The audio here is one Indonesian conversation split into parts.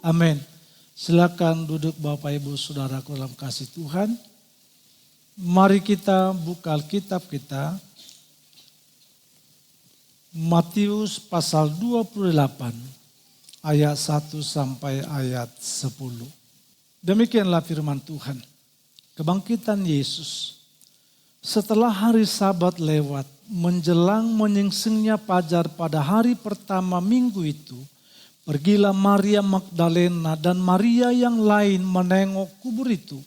Amin. Silakan duduk Bapak Ibu Saudaraku dalam kasih Tuhan. Mari kita buka Alkitab kita. Matius pasal 28 ayat 1 sampai ayat 10. Demikianlah firman Tuhan. Kebangkitan Yesus. Setelah hari Sabat lewat, menjelang menyingsingnya fajar pada hari pertama minggu itu, pergilah Maria Magdalena dan Maria yang lain menengok kubur itu.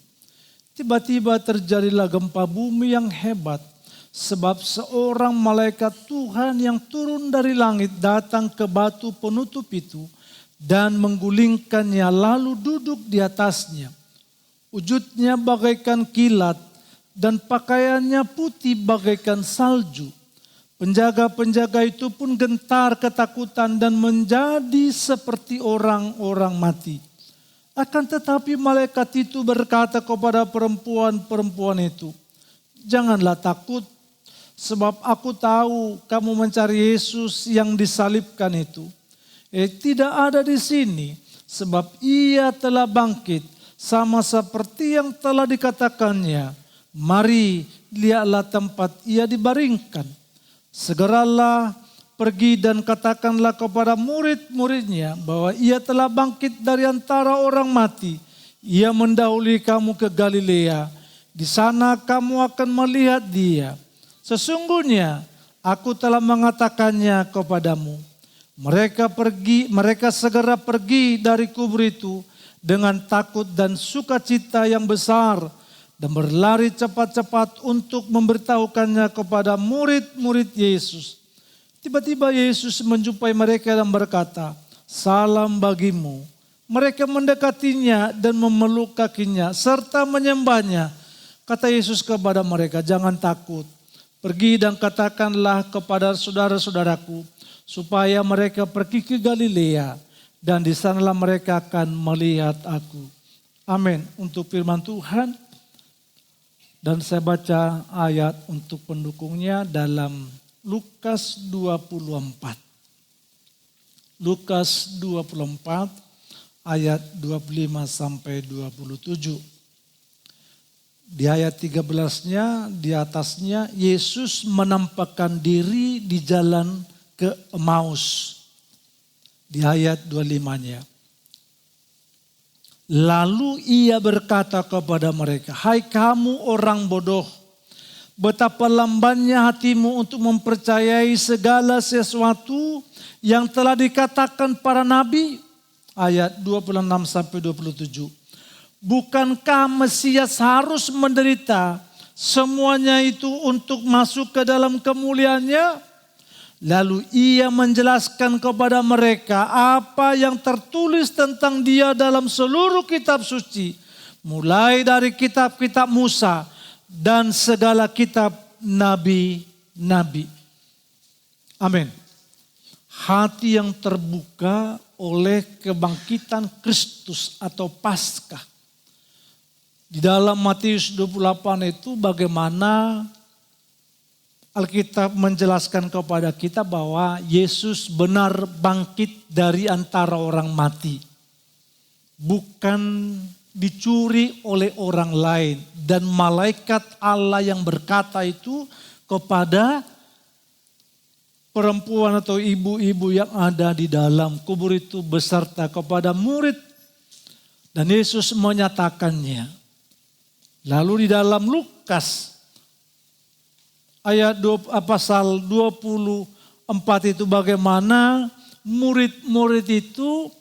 Tiba-tiba terjadilah gempa bumi yang hebat, sebab seorang malaikat Tuhan yang turun dari langit datang ke batu penutup itu dan menggulingkannya lalu duduk di atasnya. Wujudnya bagaikan kilat dan pakaiannya putih bagaikan salju. Penjaga-penjaga itu pun gentar ketakutan dan menjadi seperti orang-orang mati. Akan tetapi malaikat itu berkata kepada perempuan-perempuan itu, "Janganlah takut, sebab aku tahu kamu mencari Yesus yang disalibkan itu. Tidak ada di sini, sebab ia telah bangkit, sama seperti yang telah dikatakannya. Mari, lihatlah tempat ia dibaringkan. Segeralah pergi dan katakanlah kepada murid-muridnya bahwa ia telah bangkit dari antara orang mati. Ia mendahului kamu ke Galilea. Di sana kamu akan melihat dia. Sesungguhnya aku telah mengatakannya kepadamu." Mereka segera pergi dari kubur itu dengan takut dan sukacita yang besar, dan berlari cepat-cepat untuk memberitahukannya kepada murid-murid Yesus. Tiba-tiba Yesus menjumpai mereka dan berkata, "Salam bagimu." Mereka mendekatinya dan memeluk kakinya serta menyembahnya. Kata Yesus kepada mereka, "Jangan takut. Pergi dan katakanlah kepada saudara-saudaraku supaya mereka pergi ke Galilea, dan di sanalah mereka akan melihat aku." Amin. Untuk firman Tuhan. Dan saya baca ayat untuk pendukungnya dalam Lukas 24. Lukas 24 ayat 25 sampai 27. Di ayat 13-nya, di atasnya, Yesus menampakkan diri di jalan ke Emmaus. Di ayat 25-nya. Lalu ia berkata kepada mereka, "Hai kamu orang bodoh, betapa lambannya hatimu untuk mempercayai segala sesuatu yang telah dikatakan para nabi." Ayat 26 sampai 27. "Bukankah Mesias harus menderita semuanya itu untuk masuk ke dalam kemuliaannya?" Lalu ia menjelaskan kepada mereka apa yang tertulis tentang dia dalam seluruh kitab suci, mulai dari kitab-kitab Musa dan segala kitab nabi-nabi. Amin. Hati yang terbuka oleh kebangkitan Kristus atau Paskah. Di dalam Matius 28 itu bagaimana Alkitab menjelaskan kepada kita bahwa Yesus benar bangkit dari antara orang mati. Bukan dicuri oleh orang lain. Dan malaikat Allah yang berkata itu kepada perempuan atau ibu-ibu yang ada di dalam kubur itu beserta kepada murid. Dan Yesus menyatakannya. Lalu di dalam Lukas pasal 24 itu bagaimana murid-murid itu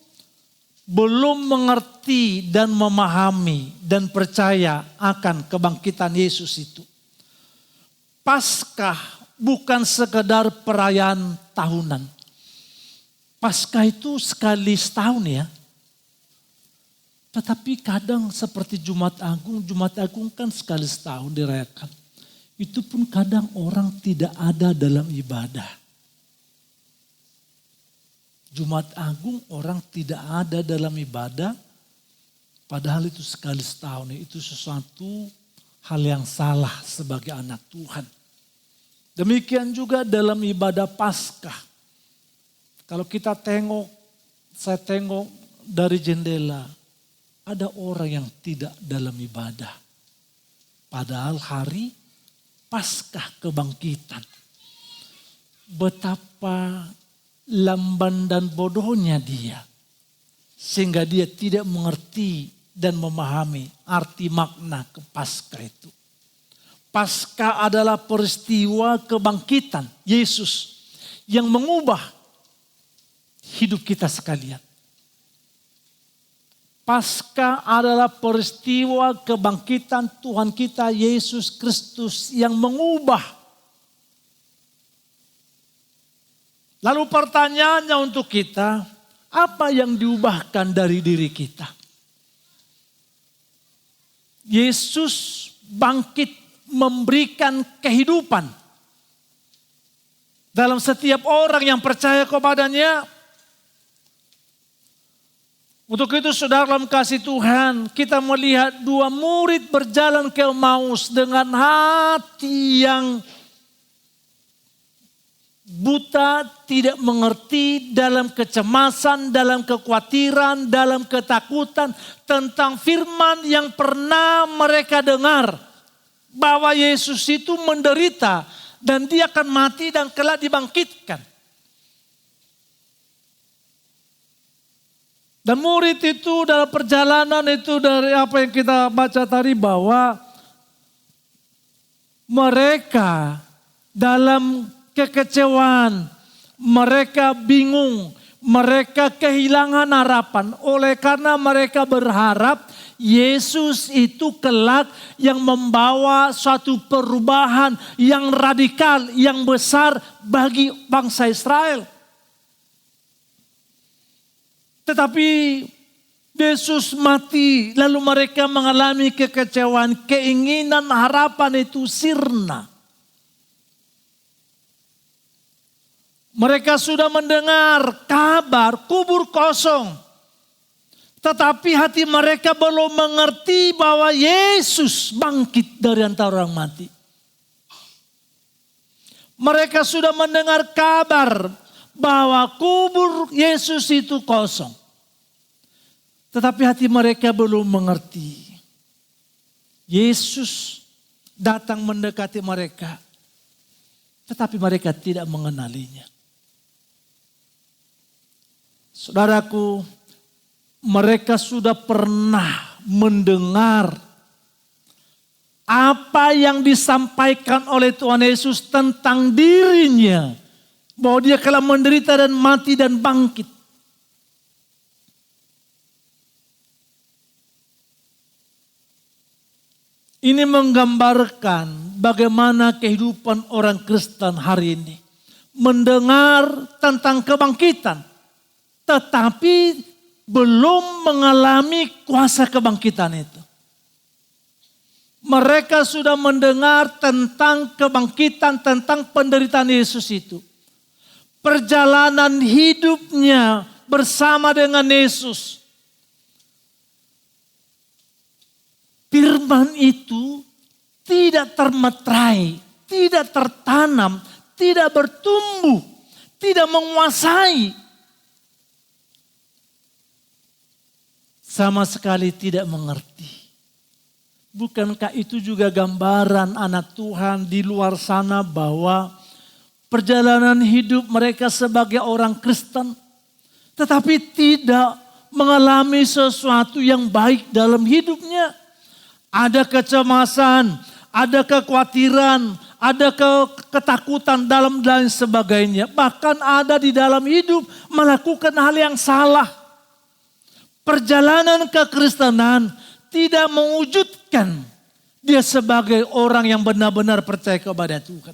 belum mengerti dan memahami dan percaya akan kebangkitan Yesus itu. Paskah bukan sekedar perayaan tahunan. Paskah itu sekali setahun ya. Tetapi kadang seperti Jumat Agung kan sekali setahun dirayakan. Itu pun kadang orang tidak ada dalam ibadah. Jumat Agung orang tidak ada dalam ibadah. Padahal itu sekali setahun. Itu sesuatu hal yang salah sebagai anak Tuhan. Demikian juga dalam ibadah Paskah. Kalau kita tengok, saya tengok dari jendela, ada orang yang tidak dalam ibadah. Padahal hari Paskah kebangkitan. Betapa lamban dan bodohnya dia. Sehingga dia tidak mengerti dan memahami arti makna ke Paskah itu. Paskah adalah peristiwa kebangkitan Yesus yang mengubah hidup kita sekalian. Paskah adalah peristiwa kebangkitan Tuhan kita Yesus Kristus yang mengubah. Lalu pertanyaannya untuk kita, apa yang diubahkan dari diri kita? Yesus bangkit memberikan kehidupan dalam setiap orang yang percaya kepadanya. Untuk itu saudara dalam kasih Tuhan, kita melihat dua murid berjalan ke Emmaus dengan hati yang buta, tidak mengerti, dalam kecemasan, dalam kekhawatiran, dalam ketakutan tentang firman yang pernah mereka dengar. Bahwa Yesus itu menderita dan dia akan mati dan kelak dibangkitkan. Dan murid itu dalam perjalanan itu dari apa yang kita baca tadi bahwa mereka dalam kekecewaan, mereka bingung, mereka kehilangan harapan oleh karena mereka berharap Yesus itu kelak yang membawa suatu perubahan yang radikal, yang besar bagi bangsa Israel. Tetapi Yesus mati, lalu mereka mengalami kekecewaan, keinginan, harapan itu sirna. Mereka sudah mendengar kabar kubur kosong. Tetapi hati mereka belum mengerti bahwa Yesus bangkit dari antara orang mati. Mereka sudah mendengar kabar bahwa kubur Yesus itu kosong. Tetapi hati mereka belum mengerti. Yesus datang mendekati mereka. Tetapi mereka tidak mengenalinya. Saudaraku, mereka sudah pernah mendengar apa yang disampaikan oleh Tuhan Yesus tentang dirinya. Bahwa dia telah menderita dan mati dan bangkit. Ini menggambarkan bagaimana kehidupan orang Kristen hari ini. Mendengar tentang kebangkitan. Tetapi belum mengalami kuasa kebangkitan itu. Mereka sudah mendengar tentang kebangkitan, tentang penderitaan Yesus itu. Perjalanan hidupnya bersama dengan Yesus. Firman itu tidak termeterai, tidak tertanam, tidak bertumbuh, tidak menguasai. Sama sekali tidak mengerti. Bukankah itu juga gambaran anak Tuhan di luar sana bahwa perjalanan hidup mereka sebagai orang Kristen tetapi tidak mengalami sesuatu yang baik dalam hidupnya. Ada kecemasan, ada kekhawatiran, ada ketakutan dalam dan sebagainya. Bahkan ada di dalam hidup melakukan hal yang salah. Perjalanan kekristenan tidak mewujudkan dia sebagai orang yang benar-benar percaya kepada Tuhan.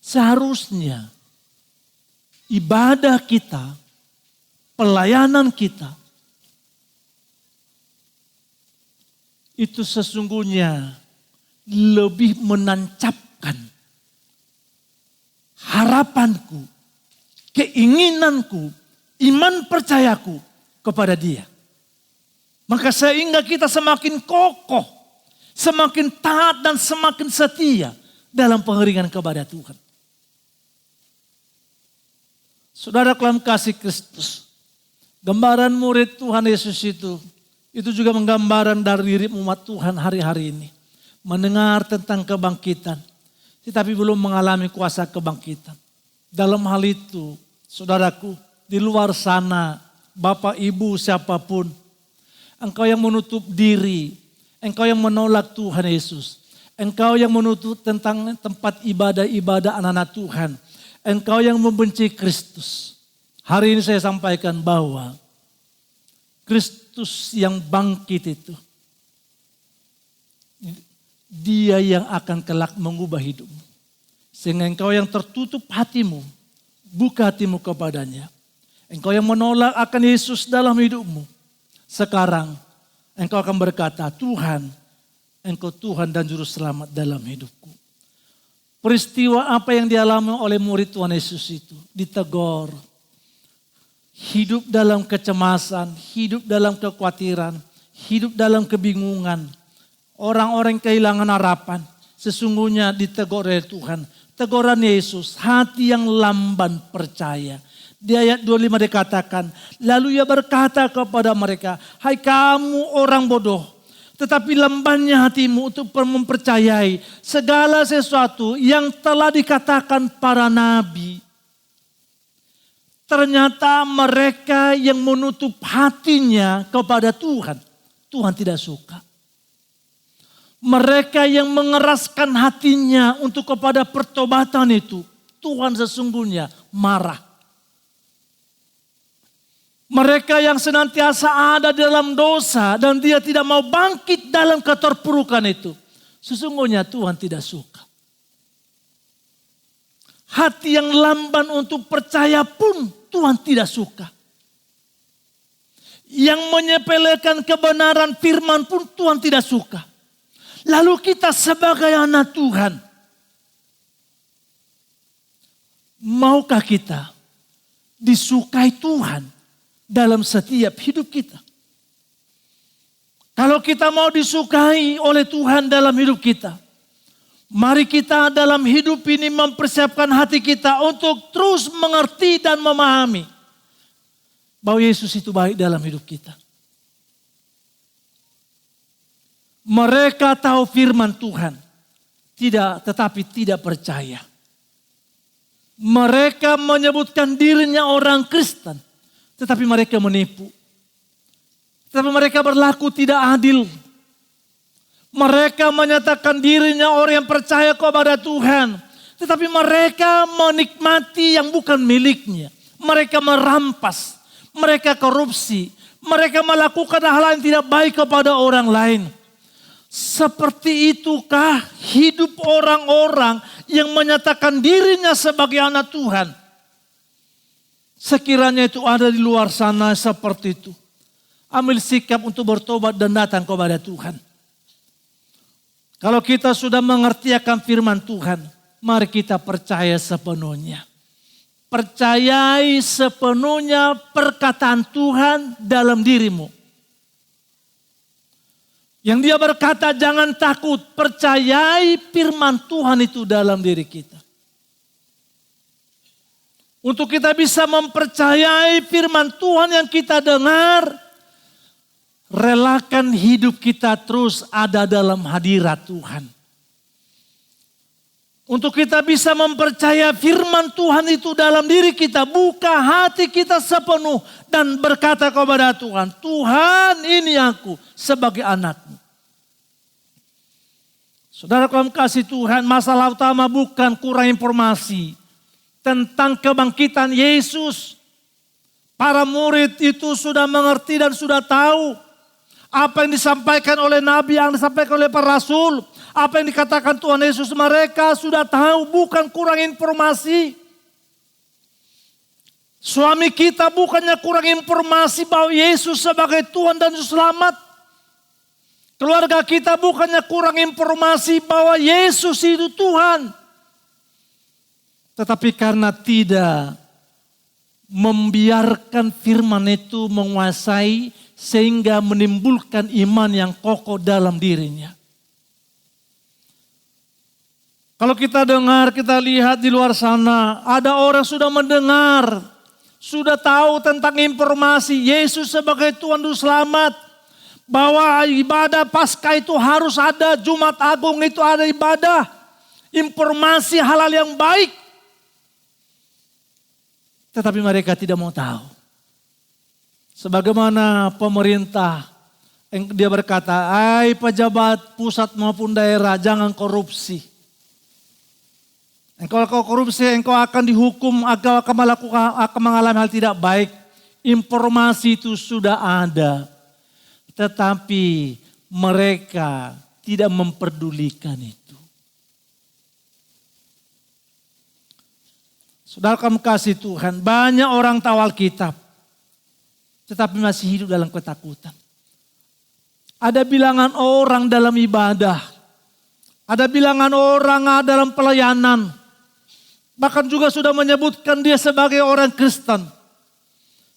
Seharusnya ibadah kita, pelayanan kita, itu sesungguhnya lebih menancapkan harapanku, keinginanku, iman percayaku kepada Dia. Maka sehingga kita semakin kokoh, Semakin taat dan semakin setia dalam pengeringan kepada Tuhan. Saudara dalam kasih Kristus, gambaran murid Tuhan Yesus itu juga menggambaran dari diri umat Tuhan hari-hari ini. Mendengar tentang kebangkitan, tetapi belum mengalami kuasa kebangkitan. Dalam hal itu, saudaraku, di luar sana, Bapak, Ibu, siapapun, engkau yang menutup diri, engkau yang menolak Tuhan Yesus, engkau yang menutup tentang tempat ibadah-ibadah anak-anak Tuhan, engkau yang membenci Kristus. Hari ini saya sampaikan bahwa Kristus yang bangkit itu, Dia yang akan kelak mengubah hidupmu. Sehingga engkau yang tertutup hatimu, buka hatimu kepadanya. Engkau yang menolak akan Yesus dalam hidupmu. Sekarang engkau akan berkata, Tuhan, Engkau Tuhan dan Juru Selamat dalam hidupku. Peristiwa apa yang dialami oleh murid Tuhan Yesus itu, ditegur. Hidup dalam kecemasan, hidup dalam kekhawatiran, hidup dalam kebingungan. Orang-orang kehilangan harapan, sesungguhnya ditegur oleh Tuhan. Teguran Yesus, hati yang lamban percaya. Di ayat 25 dikatakan, lalu Ia berkata kepada mereka, hai kamu orang bodoh, tetapi lambannya hatimu untuk mempercayai segala sesuatu yang telah dikatakan para nabi. Ternyata mereka yang menutup hatinya kepada Tuhan, Tuhan tidak suka. Mereka yang mengeraskan hatinya untuk kepada pertobatan itu, Tuhan sesungguhnya marah. Mereka yang senantiasa ada dalam dosa dan dia tidak mau bangkit dalam keterpurukan itu, sesungguhnya Tuhan tidak suka. Hati yang lamban untuk percaya pun Tuhan tidak suka. Yang menyepelekan kebenaran firman pun Tuhan tidak suka. Lalu kita sebagai anak Tuhan, maukah kita disukai Tuhan dalam setiap hidup kita? Kalau kita mau disukai oleh Tuhan dalam hidup kita, mari kita dalam hidup ini mempersiapkan hati kita untuk terus mengerti dan memahami bahwa Yesus itu baik dalam hidup kita. Mereka tahu firman Tuhan, tetapi tidak percaya. Mereka menyebutkan dirinya orang Kristen, tetapi mereka menipu. Tetapi mereka berlaku tidak adil. Mereka menyatakan dirinya orang yang percaya kepada Tuhan, tetapi mereka menikmati yang bukan miliknya. Mereka merampas, mereka korupsi, mereka melakukan hal yang tidak baik kepada orang lain. Seperti itukah hidup orang-orang yang menyatakan dirinya sebagai anak Tuhan? Sekiranya itu ada di luar sana seperti itu, ambil sikap untuk bertobat dan datang kepada Tuhan. Kalau kita sudah mengerti akan firman Tuhan, mari kita percaya sepenuhnya. Percayai sepenuhnya perkataan Tuhan dalam dirimu. Yang dia berkata jangan takut, percayai firman Tuhan itu dalam diri kita. Untuk kita bisa mempercayai firman Tuhan yang kita dengar, relakan hidup kita terus ada dalam hadirat Tuhan. Untuk kita bisa mempercaya firman Tuhan itu dalam diri kita, buka hati kita sepenuh dan berkata kepada Tuhan, Tuhan ini aku sebagai anakmu. Saudara dalam kasih Tuhan, masalah utama bukan kurang informasi tentang kebangkitan Yesus. Para murid itu sudah mengerti dan sudah tahu apa yang disampaikan oleh Nabi, yang disampaikan oleh para Rasul. Apa yang dikatakan Tuhan Yesus, mereka sudah tahu, bukan kurang informasi. Suami kita bukannya kurang informasi bahwa Yesus sebagai Tuhan dan Juru Selamat. Keluarga kita bukannya kurang informasi bahwa Yesus itu Tuhan. Tetapi karena tidak membiarkan firman itu menguasai sehingga menimbulkan iman yang kokoh dalam dirinya. Kalau kita dengar, kita lihat di luar sana, ada orang sudah mendengar, sudah tahu tentang informasi Yesus sebagai Tuhan Juru Selamat. Bahwa ibadah Paskah itu harus ada, Jumat Agung itu ada ibadah. Informasi halal yang baik. Tetapi mereka tidak mau tahu. Sebagaimana pemerintah, dia berkata, "Hai pejabat pusat maupun daerah, jangan korupsi. Engkau korupsi, engkau akan dihukum, akan mengalami hal tidak baik." Informasi itu sudah ada. Tetapi mereka tidak memperdulikan itu. Saudara kami kasih Tuhan, banyak orang tahu Alkitab. Tetapi masih hidup dalam ketakutan. Ada bilangan orang dalam ibadah. Ada bilangan orang dalam pelayanan. Bahkan juga sudah menyebutkan dia sebagai orang Kristen.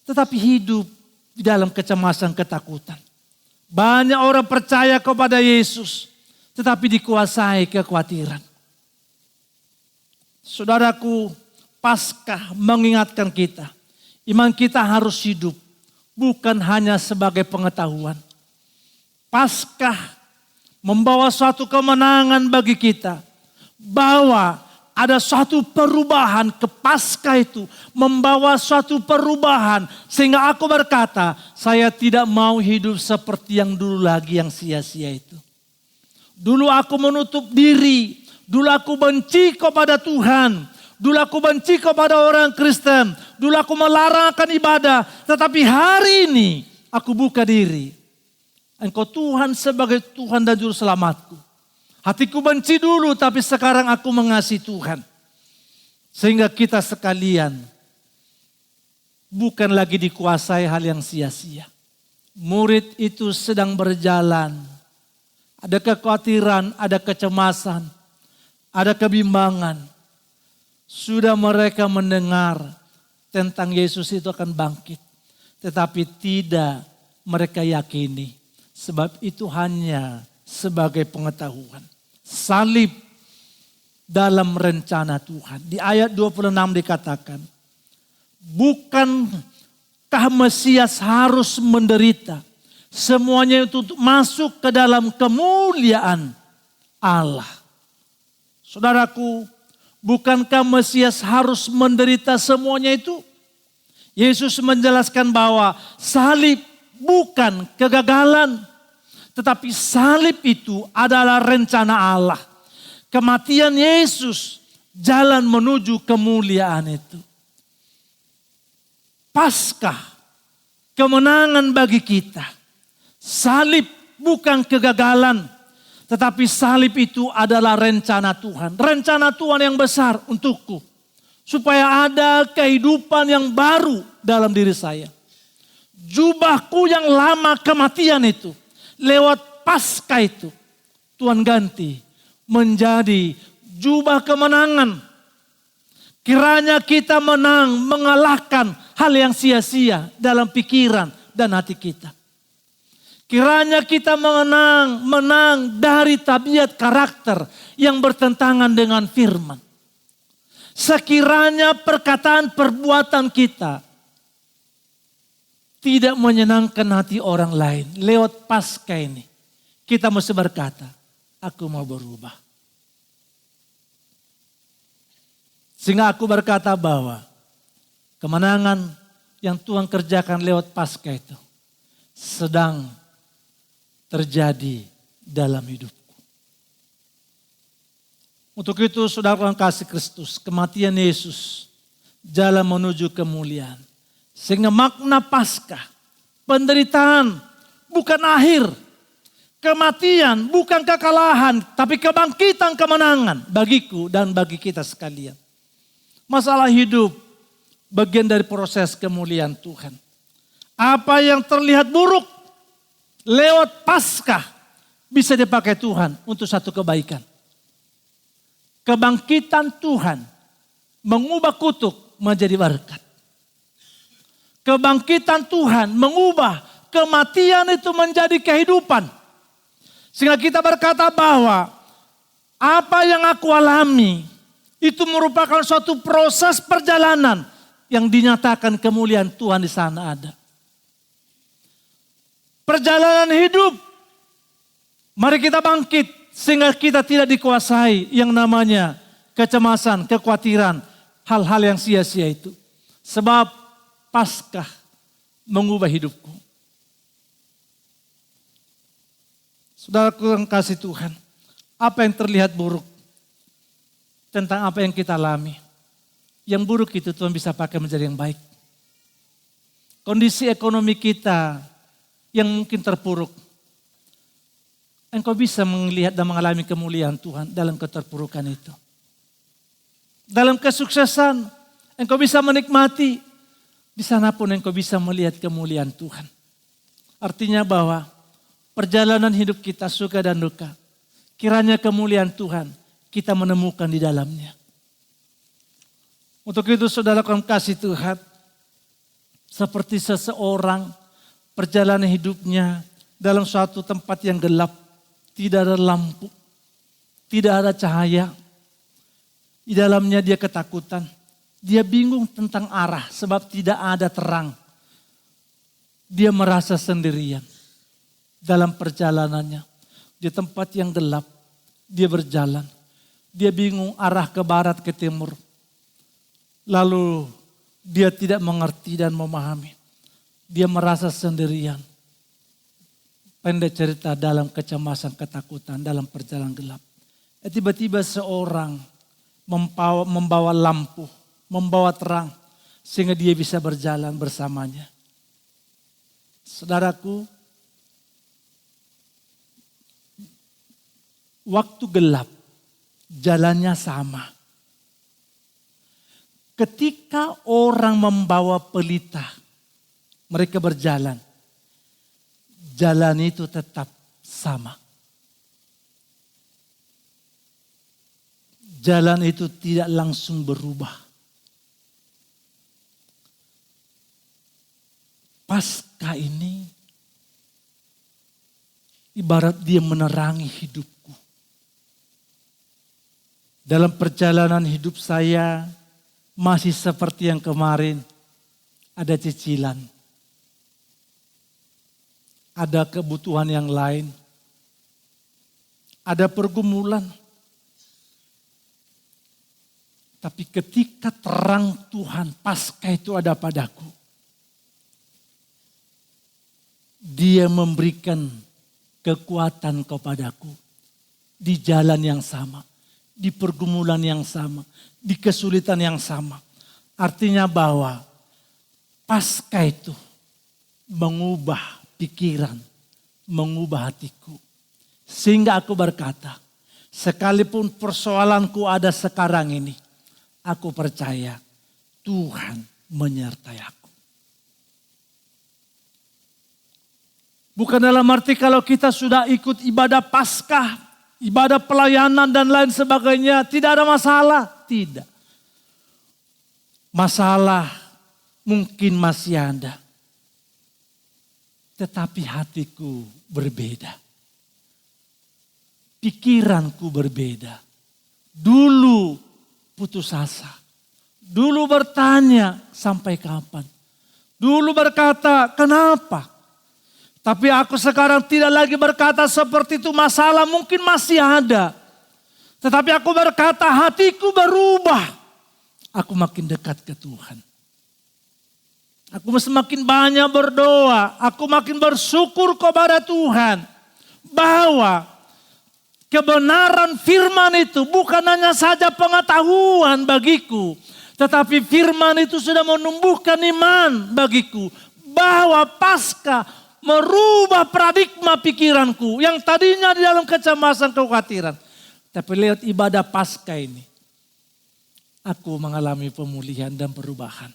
Tetapi hidup di dalam kecemasan ketakutan. Banyak orang percaya kepada Yesus. Tetapi dikuasai kekhawatiran. Saudaraku, Paskah mengingatkan kita. Iman kita harus hidup. Bukan hanya sebagai pengetahuan. Paskah membawa suatu kemenangan bagi kita. Bahwa ada suatu perubahan, ke Paskah itu membawa suatu perubahan. Sehingga aku berkata, saya tidak mau hidup seperti yang dulu lagi, yang sia-sia itu. Dulu aku menutup diri, dulu aku benci kepada Tuhan. Dulu aku benci kepada orang Kristen, dulu aku melarangkan ibadah. Tetapi hari ini aku buka diri. Engkau Tuhan sebagai Tuhan dan Juru Selamatku. Hatiku benci dulu, tapi sekarang aku mengasihi Tuhan. Sehingga kita sekalian bukan lagi dikuasai hal yang sia-sia. Murid itu sedang berjalan. Ada kekhawatiran, ada kecemasan, ada kebimbangan. Sudah mereka mendengar tentang Yesus itu akan bangkit. Tetapi tidak mereka yakini. Sebab itu hanya sebagai pengetahuan. Salib dalam rencana Tuhan. Di ayat 26 dikatakan, bukankah Mesias harus menderita? Semuanya itu untuk masuk ke dalam kemuliaan Allah. Saudaraku, bukankah Mesias harus menderita semuanya itu? Yesus menjelaskan bahwa salib bukan kegagalan. Tetapi salib itu adalah rencana Allah. Kematian Yesus jalan menuju kemuliaan itu. Paskah kemenangan bagi kita. Salib bukan kegagalan. Tetapi salib itu adalah rencana Tuhan. Rencana Tuhan yang besar untukku. Supaya ada kehidupan yang baru dalam diri saya. Jubahku yang lama kematian itu. Lewat Paskah itu Tuhan ganti menjadi jubah kemenangan. Kiranya kita menang, mengalahkan hal yang sia-sia dalam pikiran dan hati kita. Kiranya kita menang dari tabiat karakter yang bertentangan dengan firman. Sekiranya perkataan perbuatan kita tidak menyenangkan hati orang lain. Lewat Paskah ini kita mesti berkata, aku mau berubah. Sehingga aku berkata bahwa kemenangan yang Tuhan kerjakan lewat Paskah itu sedang terjadi dalam hidupku. Untuk itu saudara yang kasih Kristus, kematian Yesus jalan menuju kemuliaan. Sehingga makna Paskah, penderitaan bukan akhir. Kematian bukan kekalahan, tapi kebangkitan kemenangan bagiku dan bagi kita sekalian. Masalah hidup bagian dari proses kemuliaan Tuhan. Apa yang terlihat buruk lewat Paskah bisa dipakai Tuhan untuk satu kebaikan. Kebangkitan Tuhan mengubah kutuk menjadi berkat. Kebangkitan Tuhan mengubah kematian itu menjadi kehidupan. Sehingga kita berkata bahwa Apa yang aku alami itu merupakan suatu proses perjalanan yang dinyatakan kemuliaan Tuhan di sana ada. Perjalanan hidup, mari kita bangkit sehingga kita tidak dikuasai yang namanya kecemasan, kekhawatiran, hal-hal yang sia-sia itu. Sebab Paskah mengubah hidupku. Saudaraku yang kasih Tuhan, apa yang terlihat buruk tentang apa yang kita alami, yang buruk itu Tuhan bisa pakai menjadi yang baik. Kondisi ekonomi kita yang mungkin terpuruk, engkau bisa melihat dan mengalami kemuliaan Tuhan dalam keterpurukan itu. Dalam kesuksesan, engkau bisa menikmati, di sana pun engkau bisa melihat kemuliaan Tuhan. Artinya bahwa perjalanan hidup kita suka dan duka, kiranya kemuliaan Tuhan kita menemukan di dalamnya. Untuk itu saudara yang kasih Tuhan, seperti seseorang perjalanan hidupnya dalam suatu tempat yang gelap, tidak ada lampu, tidak ada cahaya. Di dalamnya dia ketakutan, dia bingung tentang arah sebab tidak ada terang. Dia merasa sendirian dalam perjalanannya. Di tempat yang gelap, dia berjalan. Dia bingung arah ke barat, ke timur. Lalu dia tidak mengerti dan memahami. Dia merasa sendirian. Pendek cerita, dalam kecemasan, ketakutan, dalam perjalanan gelap. Tiba-tiba seorang membawa lampu, membawa terang. Sehingga dia bisa berjalan bersamanya. Saudaraku, waktu gelap, jalannya sama. Ketika orang membawa pelita, mereka berjalan, jalan itu tetap sama. Jalan itu tidak langsung berubah. Paskah ini ibarat dia menerangi hidupku. Dalam perjalanan hidup saya masih seperti yang kemarin, ada cicilan. Ada kebutuhan yang lain. Ada pergumulan. Tapi ketika terang Tuhan, Paskah itu ada padaku. Dia memberikan kekuatan kepadaku. Di jalan yang sama. Di pergumulan yang sama. Di kesulitan yang sama. Artinya bahwa Paskah itu mengubah pikiran, mengubah hatiku. Sehingga aku berkata, sekalipun persoalanku ada sekarang ini, aku percaya Tuhan menyertai aku. Bukan dalam arti kalau kita sudah ikut ibadah Paskah, ibadah pelayanan dan lain sebagainya, tidak ada masalah. Tidak. Masalah mungkin masih ada. Tetapi hatiku berbeda. Pikiranku berbeda. Dulu putus asa. Dulu bertanya sampai kapan. Dulu berkata kenapa. Tapi aku sekarang tidak lagi berkata seperti itu, masalah mungkin masih ada. Tetapi aku berkata hatiku berubah. Aku makin dekat ke Tuhan. Aku semakin banyak berdoa. Aku makin bersyukur kepada Tuhan. Bahwa kebenaran firman itu bukan hanya saja pengetahuan bagiku. Tetapi firman itu sudah menumbuhkan iman bagiku. Bahwa Paskah merubah paradigma pikiranku. Yang tadinya di dalam kecemasan, kekhawatiran. Tapi lewat ibadah Paskah ini, aku mengalami pemulihan dan perubahan.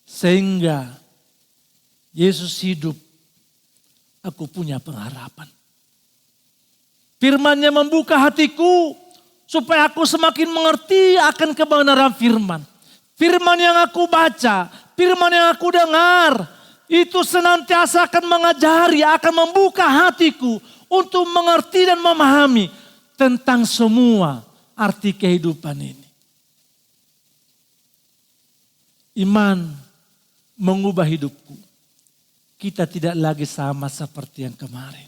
Sehingga Yesus hidup, aku punya pengharapan. Firman-Nya membuka hatiku supaya aku semakin mengerti akan kebenaran firman. Firman yang aku baca, firman yang aku dengar, itu senantiasa akan mengajari, akan membuka hatiku untuk mengerti dan memahami tentang semua arti kehidupan ini. Iman mengubah hidupku. Kita tidak lagi sama seperti yang kemarin.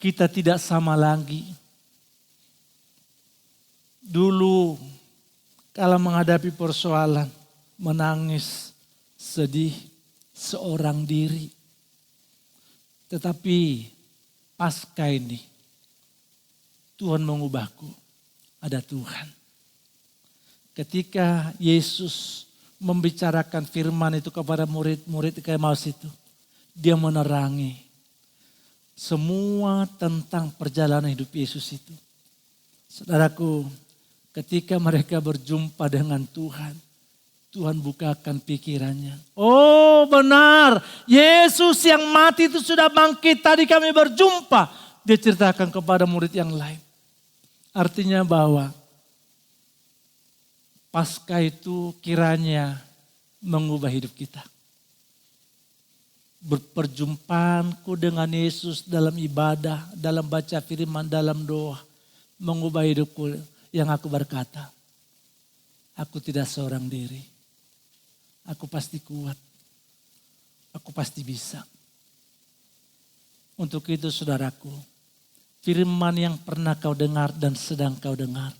Kita tidak sama lagi. Dulu kalau menghadapi persoalan, menangis, sedih, seorang diri. Tetapi pasca ini, Tuhan mengubahku. Ada Tuhan. Ketika Yesus membicarakan firman itu kepada murid-murid di Emmaus itu, dia menerangi semua tentang perjalanan hidup Yesus itu. Saudaraku, ketika mereka berjumpa dengan Tuhan, Tuhan bukakan pikirannya. Oh benar, Yesus yang mati itu sudah bangkit. Tadi kami berjumpa. Dia ceritakan kepada murid yang lain. Artinya bahwa pasca itu kiranya mengubah hidup kita. Berperjumpaanku dengan Yesus dalam ibadah, dalam baca firman, dalam doa. Mengubah hidupku yang aku berkata, aku tidak seorang diri. Aku pasti kuat. Aku pasti bisa. Untuk itu saudaraku, firman yang pernah kau dengar dan sedang kau dengar,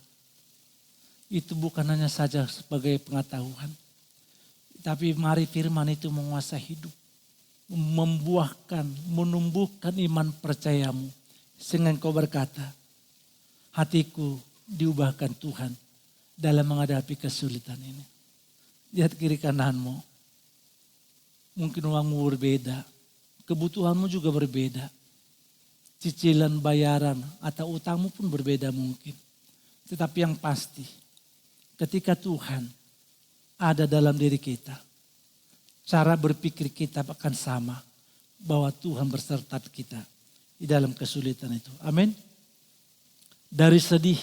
itu bukan hanya saja sebagai pengetahuan. Tapi mari firman itu menguasai hidup. Membuahkan, menumbuhkan iman percayamu. Sehingga kau berkata, hatiku diubahkan Tuhan dalam menghadapi kesulitan ini. Lihat kiri kananmu. Mungkin uangmu berbeda. Kebutuhanmu juga berbeda. Cicilan bayaran atau utangmu pun berbeda mungkin. Tetapi yang pasti, ketika Tuhan ada dalam diri kita, cara berpikir kita akan sama. Bahwa Tuhan berserta kita di dalam kesulitan itu. Amin. Dari sedih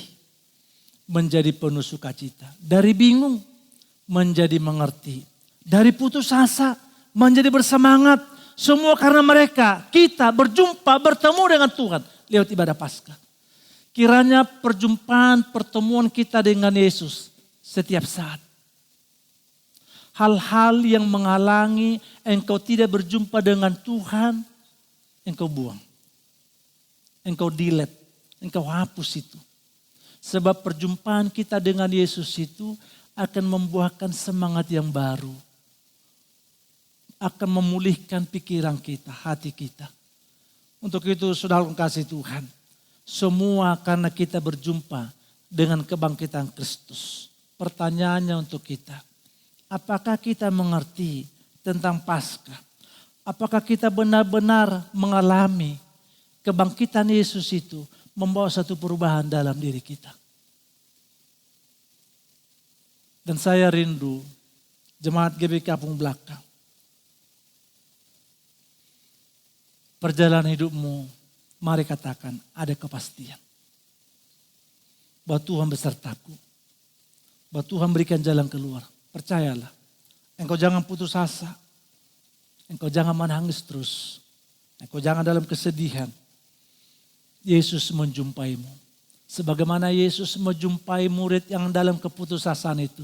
menjadi penuh sukacita. Dari bingung menjadi mengerti. Dari putus asa menjadi bersemangat. Semua karena mereka, kita berjumpa, bertemu dengan Tuhan lewat ibadah Paskah. Kiranya perjumpaan, pertemuan kita dengan Yesus setiap saat. Hal-hal yang menghalangi engkau tidak berjumpa dengan Tuhan, engkau buang. Engkau delete, engkau hapus itu. Sebab perjumpaan kita dengan Yesus itu akan membuahkan semangat yang baru. Akan memulihkan pikiran kita, hati kita. Untuk itu saudara kasih Tuhan. Semua karena kita berjumpa dengan kebangkitan Kristus. Pertanyaannya untuk kita. Apakah kita mengerti tentang Paskah? Apakah kita benar-benar mengalami kebangkitan Yesus itu membawa satu perubahan dalam diri kita? Dan saya rindu jemaat GBI Kampung Belakang. Perjalanan hidupmu, mari katakan ada kepastian. Bahwa Tuhan besertaku. Bahwa Tuhan berikan jalan keluar. Percayalah. Engkau jangan putus asa. Engkau jangan menangis terus. Engkau jangan dalam kesedihan. Yesus menjumpaimu. Sebagaimana Yesus menjumpai murid yang dalam keputusasaan itu.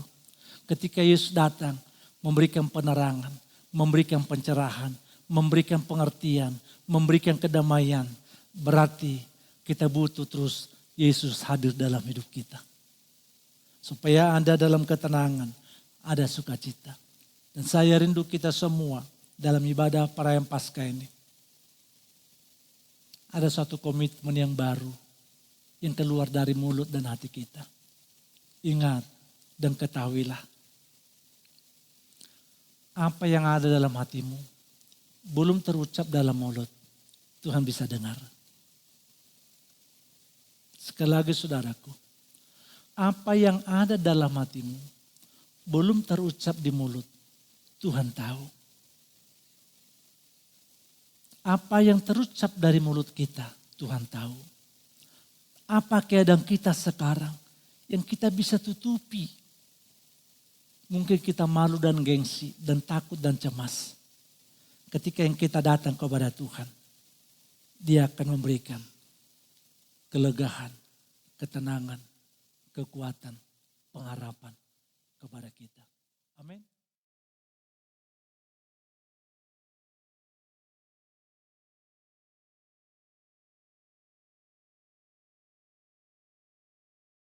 Ketika Yesus datang, memberikan penerangan, memberikan pencerahan, memberikan pengertian, memberikan kedamaian. Berarti kita butuh terus Yesus hadir dalam hidup kita. Supaya Anda dalam ketenangan, ada sukacita. Dan saya rindu kita semua dalam ibadah perayaan Paskah ini. Ada suatu komitmen yang baru yang keluar dari mulut dan hati kita. Ingat dan ketahuilah. Apa yang ada dalam hatimu belum terucap dalam mulut. Tuhan bisa dengar. Sekali lagi saudaraku. Apa yang ada dalam hatimu belum terucap di mulut. Tuhan tahu. Apa yang terucap dari mulut kita, Tuhan tahu. Apa keadaan kita sekarang yang kita bisa tutupi. Mungkin kita malu dan gengsi dan takut dan cemas. Ketika yang kita datang kepada Tuhan, Dia akan memberikan kelegaan, ketenangan, kekuatan, pengharapan kepada kita. Amin.